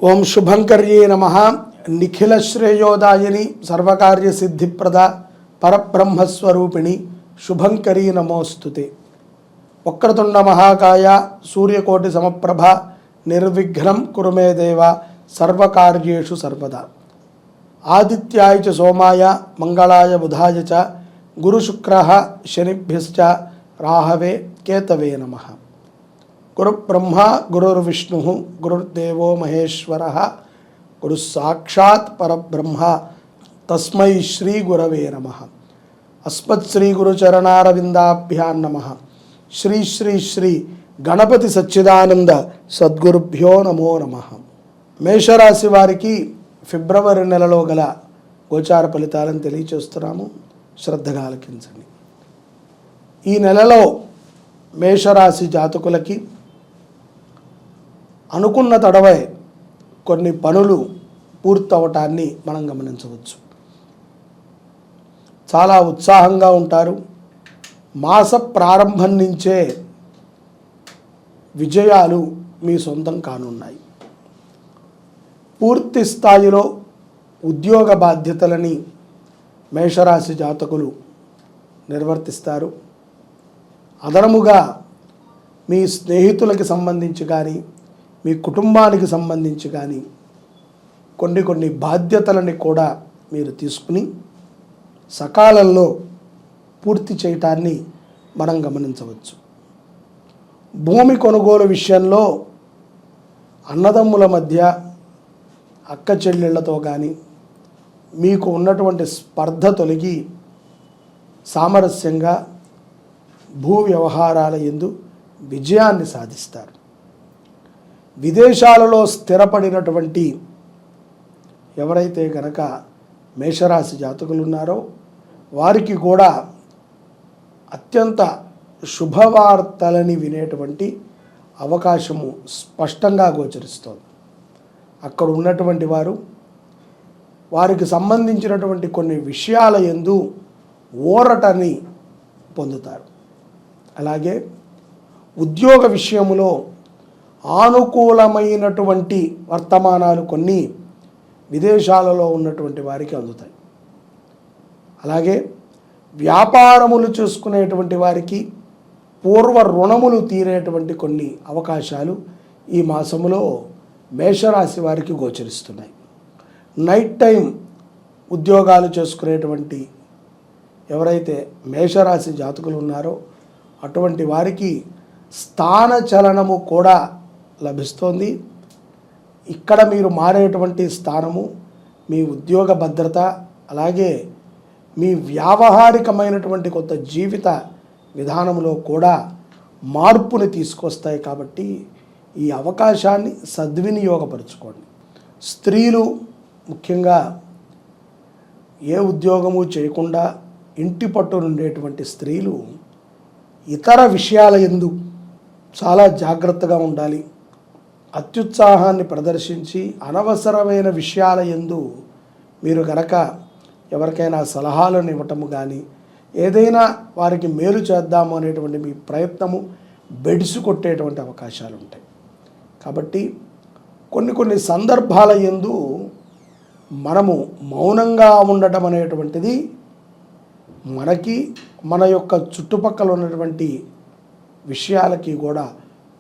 ఓం శుభంకర్యే నమః. నిఖిల శ్రేయోదాయిని సర్వకార్య సిద్ధిప్రద పరబ్రహ్మస్వరూపిణి శుభంకరీ నమోస్తుతే. వక్రతుండ మహాకాయ సూర్యకోటి సమప్రభ నిర్విఘ్నం కురు మే దేవ సర్వకార్యేషు సర్వదా. ఆదిత్యాయ చ సోమాయ మంగళాయ బుధాయ చ గురుశుక్రః శనిభ్యశ్చ రాహవే కేతవే నమః. గురు బ్రహ్మ గురుర్విష్ణు గురుర్దేవో మహేశ్వర గురు సాక్షాత్ పరబ్రహ్మ తస్మై శ్రీ గురవే నమః. అస్మత్ శ్రీ గురుచరణారవిందాభ్యాం నమః. శ్రీ శ్రీ శ్రీ గణపతి సచ్చిదానంద సద్గురుభ్యో నమో నమః. మేషరాశి వారికి ఫిబ్రవరి నెలలో గల గోచార ఫలితాలను తెలియచేస్తున్నాము, శ్రద్ధగా ఆలకించండి. ఈ నెలలో మేషరాశి జాతకులకి అనుకున్న తడవై కొన్ని పనులు పూర్తవటాన్ని మనం గమనించవచ్చు. చాలా ఉత్సాహంగా ఉంటారు. మాస ప్రారంభం నుంచే విజయాలు మీ సొంతం కానున్నాయి. పూర్తి స్థాయిలో ఉద్యోగ బాధ్యతలని మేషరాశి జాతకులు నిర్వర్తిస్తారు. అదనముగా మీ స్నేహితులకి సంబంధించి కానీ మీ కుటుంబానికి సంబంధించి కానీ కొన్ని బాధ్యతలని కూడా మీరు తీసుకుని సకాలంలో పూర్తి చేయటాన్ని మనం గమనించవచ్చు. భూమి కొనుగోలు విషయంలో అన్నదమ్ముల మధ్య అక్క చెల్లెళ్లతో కానీ మీకు ఉన్నటువంటి స్పర్ధ తొలగి సామరస్యంగా భూ వ్యవహారాల యందు విజయాన్ని సాధిస్తారు. విదేశాలలో స్థిరపడినటువంటి ఎవరైతే కనుక మేషరాశి జాతకులు ఉన్నారో వారికి కూడా అత్యంత శుభవార్తలని వినేటువంటి అవకాశము స్పష్టంగా గోచరిస్తోంది. అక్కడ ఉన్నటువంటి వారికి సంబంధించినటువంటి కొన్ని విషయాల యందు ఊరటని పొందుతారు. అలాగే ఉద్యోగ విషయములో ఆనుకూలమైనటువంటి వర్తమానాలు కొన్ని విదేశాలలో ఉన్నటువంటి వారికి అందుతాయి. అలాగే వ్యాపారములు చేసుకునేటువంటి వారికి పూర్వ రుణములు తీరేటువంటి కొన్ని అవకాశాలు ఈ మాసములో మేషరాశి వారికి గోచరిస్తున్నాయి. నైట్ టైం ఉద్యోగాలు చేసుకునేటువంటి ఎవరైతే మేషరాశి జాతకులు ఉన్నారో అటువంటి వారికి స్థాన చలనము కూడా లభిస్తోంది. ఇక్కడ మీరు మారేటువంటి స్థానము మీ ఉద్యోగ భద్రత అలాగే మీ వ్యావహారికమైనటువంటి కొత్త జీవిత విధానంలో కూడా మార్పుని తీసుకొస్తాయి. కాబట్టి ఈ అవకాశాన్ని సద్వినియోగపరచుకోండి. స్త్రీలు ముఖ్యంగా ఏ ఉద్యోగము చేయకుండా ఇంటి పట్టునుండేటువంటి స్త్రీలు ఇతర విషయాల యందు చాలా జాగ్రత్తగా ఉండాలి. అత్యుత్సాహాన్ని ప్రదర్శించి అనవసరమైన విషయాల యందు మీరు గనక ఎవరికైనా సలహాలను ఇవ్వటము కానీ ఏదైనా వారికి మేలు చేద్దాము అనేటువంటి మీ ప్రయత్నము బెడిసి కొట్టేటువంటి అవకాశాలు ఉంటాయి. కాబట్టి కొన్ని సందర్భాల యందు మనము మౌనంగా ఉండటం అనేటువంటిది మనకి మన యొక్క చుట్టుపక్కల ఉన్నటువంటి విషయాలకి కూడా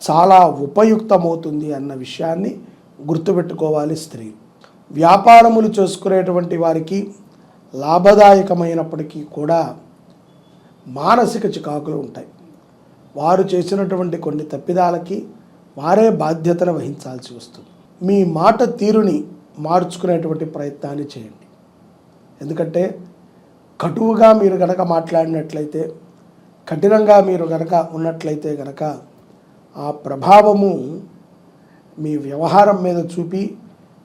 చాలా ఉపయుక్తమవుతుంది అన్న విషయాన్ని గుర్తుపెట్టుకోవాలి. స్త్రీ వ్యాపారములు చేసుకునేటువంటి వారికి లాభదాయకమైనప్పటికీ కూడా మానసిక చికాకులు ఉంటాయి. వారు చేసినటువంటి కొన్ని తప్పిదాలకి వారే బాధ్యతను వహించాల్సి వస్తుంది. మీ మాట తీరుని మార్చుకునేటువంటి ప్రయత్నాన్ని చేయండి. ఎందుకంటే కటువుగా మీరు గనక మాట్లాడినట్లయితే, కఠినంగా మీరు గనక ఉన్నట్లయితే గనక ఆ ప్రభావము మీ వ్యవహారం మీద చూపి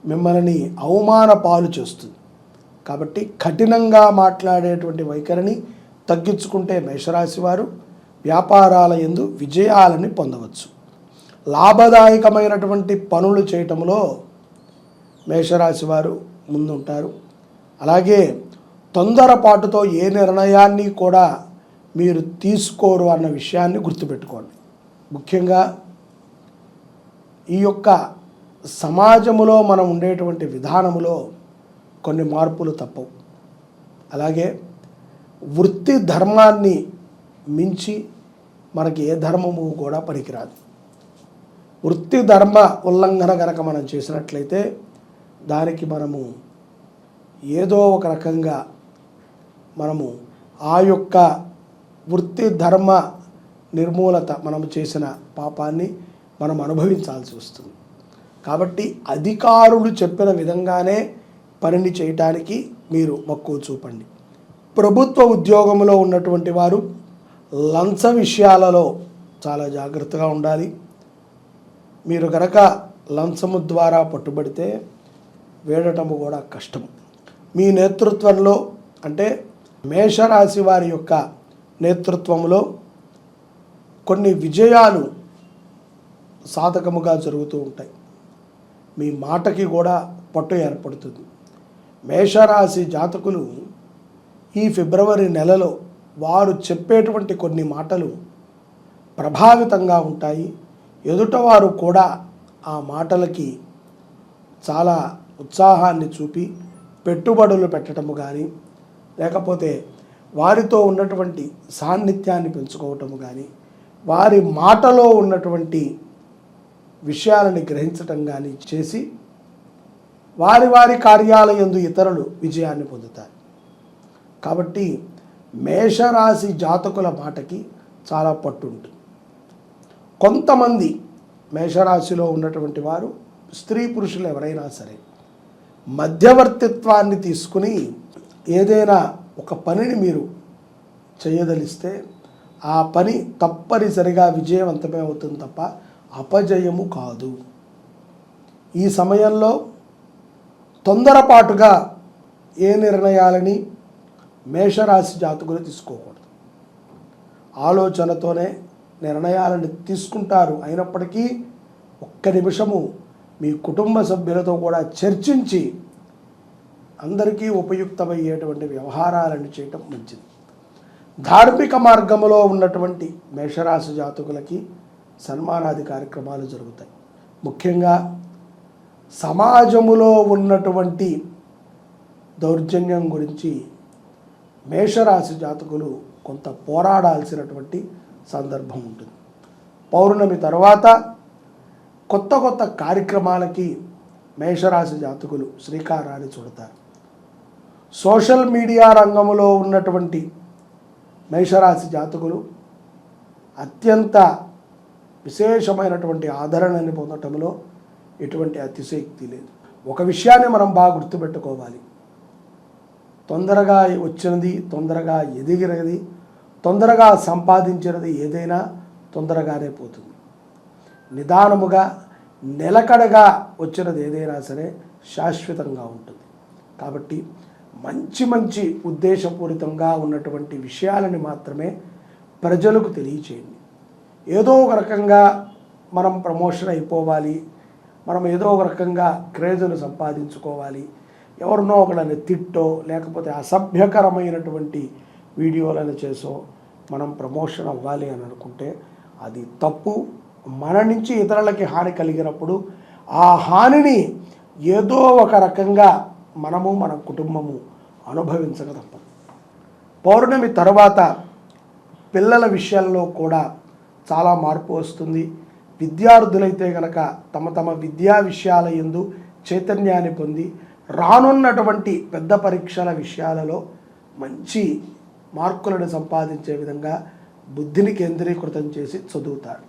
మిమ్మల్ని అవమాన పాలు చేస్తుంది. కాబట్టి కఠినంగా మాట్లాడేటువంటి వైఖరిని తగ్గించుకుంటే మేషరాశి వారు వ్యాపారాల యందు విజయాలని పొందవచ్చు. లాభదాయకమైనటువంటి పనులు చేయటంలో మేషరాశి వారు ముందుంటారు. అలాగే తొందరపాటుతో ఏ నిర్ణయాన్ని కూడా మీరు తీసుకోరు అన్న విషయాన్ని గుర్తుపెట్టుకోండి. ముఖ్యంగా ఈ యొక్క సమాజంలో మనం ఉండేటువంటి విధానములో కొన్ని మార్పులు తప్పవు. అలాగే వృత్తి ధర్మాన్ని మించి మనకి ఏ ధర్మము కూడా పనికిరాదు. వృత్తి ధర్మ ఉల్లంఘన కనుక మనం చేసినట్లయితే దానికి మనము ఏదో ఒక రకంగా మనము ఆ యొక్క వృత్తి ధర్మ నిర్మూలత మనము చేసిన పాపాన్ని మనం అనుభవించాల్సి వస్తుంది. కాబట్టి అధికారులు చెప్పిన విధంగానే పనిని చేయటానికి మీరు మక్కువ చూపండి. ప్రభుత్వ ఉద్యోగంలో ఉన్నటువంటి వారు లంచ విషయాలలో చాలా జాగ్రత్తగా ఉండాలి. మీరు కనుక లంచము ద్వారా పట్టుబడితే వేడటము కూడా కష్టం. మీ నేతృత్వంలో అంటే మేషరాశి వారి యొక్క నేతృత్వంలో కొన్ని విజయాలు సాధకముగా జరుగుతూ ఉంటాయి. మీ మాటకి కూడా పట్టు ఏర్పడుతుంది. మేషరాశి జాతకులు ఈ ఫిబ్రవరి నెలలో వారు చెప్పేటువంటి కొన్ని మాటలు ప్రభావితంగా ఉంటాయి. ఎదుటవారు కూడా ఆ మాటలకి చాలా ఉత్సాహాన్ని చూపి పెట్టుబడులు పెట్టడము కానీ, లేకపోతే వారితో ఉన్నటువంటి సాన్నిధ్యాన్ని పెంచుకోవటము కానీ, వారి మాటలో ఉన్నటువంటి విషయాలని గ్రహించటం కానీ చేసి వారి వారి కార్యాలయందు ఇతరులు విజయాన్ని పొందుతారు. కాబట్టి మేషరాశి జాతకుల మాటకి చాలా పట్టు ఉంటుంది. కొంతమంది మేషరాశిలో ఉన్నటువంటి వారు స్త్రీ పురుషులు ఎవరైనా సరే మధ్యవర్తిత్వాన్ని తీసుకుని ఏదైనా ఒక పనిని మీరు చేయదలిస్తే ఆ పని తప్పనిసరిగా విజయవంతమే అవుతుంది తప్ప అపజయము కాదు. ఈ సమయంలో తొందరపాటుగా ఏ నిర్ణయాలని మేషరాశి జాతకులు తీసుకోకూడదు. ఆలోచనతోనే నిర్ణయాలను తీసుకుంటారు. అయినప్పటికీ ఒక్క నిమిషము మీ కుటుంబ సభ్యులతో కూడా చర్చించి అందరికీ ఉపయుక్తమయ్యేటువంటి వ్యవహారాలను చేయటం మంచిది. ధార్మిక మార్గంలో ఉన్నటువంటి మేషరాశి జాతకులకి సన్మానాది కార్యక్రమాలు జరుగుతాయి. ముఖ్యంగా సమాజములో ఉన్నటువంటి దౌర్జన్యం గురించి మేషరాశి జాతకులు కొంత పోరాడాల్సినటువంటి సందర్భం ఉంటుంది. పౌర్ణమి తర్వాత కొత్త కొత్త కార్యక్రమాలకి మేషరాశి జాతకులు శ్రీకారాన్ని చుడతారు. సోషల్ మీడియా రంగంలో ఉన్నటువంటి మేషరాశి జాతకులు అత్యంత విశేషమైనటువంటి ఆదరణని పొందటంలో ఎటువంటి అతిశయోక్తి లేదు. ఒక విషయాన్ని మనం బాగా గుర్తుపెట్టుకోవాలి. తొందరగా వచ్చినది, తొందరగా ఎదిగినది, తొందరగా సంపాదించినది ఏదైనా తొందరగానే పోతుంది. నిదానముగా నిలకడగా వచ్చినది ఏదైనా సరే శాశ్వతంగా ఉంటుంది. కాబట్టి మంచి మంచి ఉద్దేశపూరితంగా ఉన్నటువంటి విషయాలని మాత్రమే ప్రజలకు తెలియచేయండి. ఏదో ఒక రకంగా మనం ప్రమోషన్ అయిపోవాలి, మనం ఏదో ఒక రకంగా క్రేజును సంపాదించుకోవాలి, ఎవరినో ఒకళ్ళని తిట్టో లేకపోతే అసభ్యకరమైనటువంటి వీడియోలను చేసో మనం ప్రమోషన్ అవ్వాలి అని అనుకుంటే అది తప్పు. మన నుంచి ఇతరులకి హాని కలిగినప్పుడు ఆ హానిని ఏదో ఒక రకంగా మనము మన కుటుంబము అనుభవించక తప్పదు. పౌర్ణమి తర్వాత పిల్లల విషయాల్లో కూడా చాలా మార్పు వస్తుంది. విద్యార్థులైతే కనుక తమ తమ విద్యా విషయాల యందు చైతన్యాన్ని పొంది రానున్నటువంటి పెద్ద పరీక్షల విషయాలలో మంచి మార్కులను సంపాదించే విధంగా బుద్ధిని కేంద్రీకృతం చేసి చదువుతారు.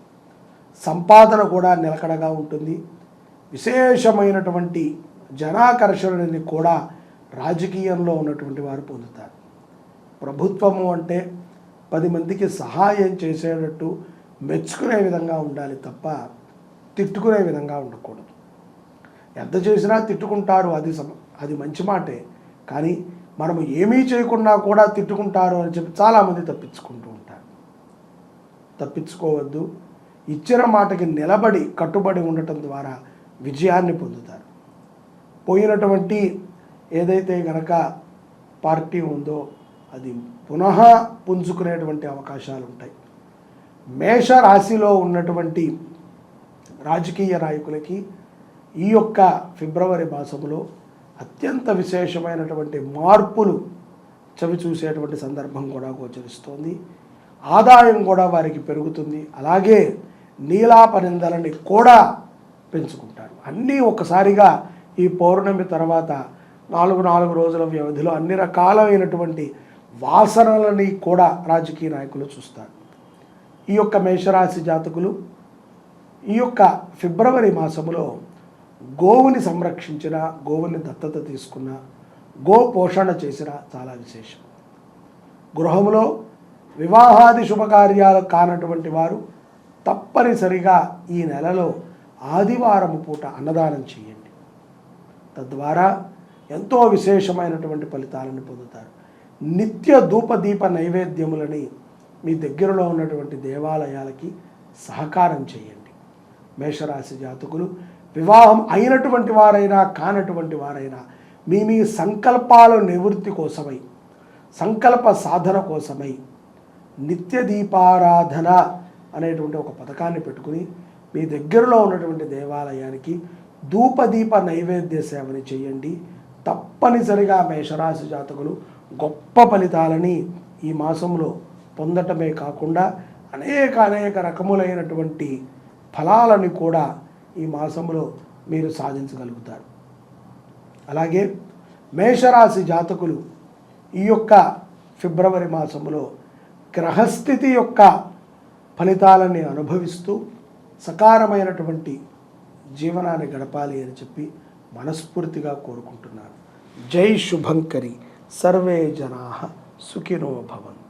సంపాదన కూడా నిలకడగా ఉంటుంది. విశేషమైనటువంటి జనాకర్షణని కూడా రాజకీయంలో ఉన్నటువంటి వారు పొందుతారు. ప్రభుత్వము అంటే 10 మందికి సహాయం చేసేటట్టు మెచ్చుకునే విధంగా ఉండాలి తప్ప తిట్టుకునే విధంగా ఉండకూడదు. ఎంత చేసినా తిట్టుకుంటారు, అది మంచి మాటే. కానీ మనము ఏమీ చేయకుండా కూడా తిట్టుకుంటారు అని చెప్పి చాలామంది తప్పించుకుంటూ ఉంటారు. తప్పించుకోవద్దు. ఇచ్చిన మాటకి నిలబడి కట్టుబడి ఉండటం ద్వారా విజయాన్ని పొందుతారు. పోయినటువంటి ఏదైతే గనక పార్టీ ఉందో అది పునః పుంజుకునేటువంటి అవకాశాలు ఉంటాయి. మేష రాశిలో ఉన్నటువంటి రాజకీయ నాయకులకి ఈ యొక్క ఫిబ్రవరి మాసంలో అత్యంత విశేషమైనటువంటి మార్పులు చవి చూసేటువంటి సందర్భం కూడా గోచరిస్తోంది. ఆదాయం కూడా వారికి పెరుగుతుంది. అలాగే నీలాపనిందలని కూడా పెంచుకుంటారు. అన్నీ ఒకసారిగా ఈ పౌర్ణమి తర్వాత 4 రోజుల వ్యవధిలో అన్ని రకాలైనటువంటి వాసనలని కూడా రాజకీయ నాయకులు చూస్తారు. ఈ యొక్క మేషరాశి జాతకులు ఈ యొక్క ఫిబ్రవరి మాసములో గోవుని సంరక్షించిన, గోవుని దత్తత తీసుకున్న, గో పోషణ చేసిన చాలా విశేషం. గృహంలో వివాహాది శుభకార్యాలు కానటువంటి వారు తప్పనిసరిగా ఈ నెలలో ఆదివారం పూట అన్నదానం చేయండి. తద్వారా ఎంతో విశేషమైనటువంటి ఫలితాలను పొందుతారు. నిత్య ధూపదీప నైవేద్యములని మీ దగ్గరలో ఉన్నటువంటి దేవాలయాలకి సహకారం చేయండి. మేషరాశి జాతకులు వివాహం అయినటువంటి వారైనా కానటువంటి వారైనా మీ సంకల్పాల నివృత్తి కోసమై, సంకల్ప సాధన కోసమై నిత్య దీపారాధన అనేటువంటి ఒక పథకాన్ని పెట్టుకుని మీ దగ్గరలో ఉన్నటువంటి దేవాలయానికి ధూపదీప నైవేద్య సేవని చేయండి. తప్పనిసరిగా మేషరాశి జాతకులు గొప్ప ఫలితాలని ఈ మాసంలో పొందటమే కాకుండా అనేక రకములైనటువంటి ఫలాలని కూడా ఈ మాసంలో మీరు సాధించగలుగుతారు. అలాగే మేషరాశి జాతకులు ఈ యొక్క ఫిబ్రవరి మాసంలో గ్రహస్థితి యొక్క ఫలితాలని అనుభవిస్తూ సకారమైనటువంటి జీవనాన్ని గడపాలి అని చెప్పి మనస్ఫూర్తిగా కోరుకుంటున్నాను. జై శుభంకరి. సర్వే జనాః సుఖినో భవంతు.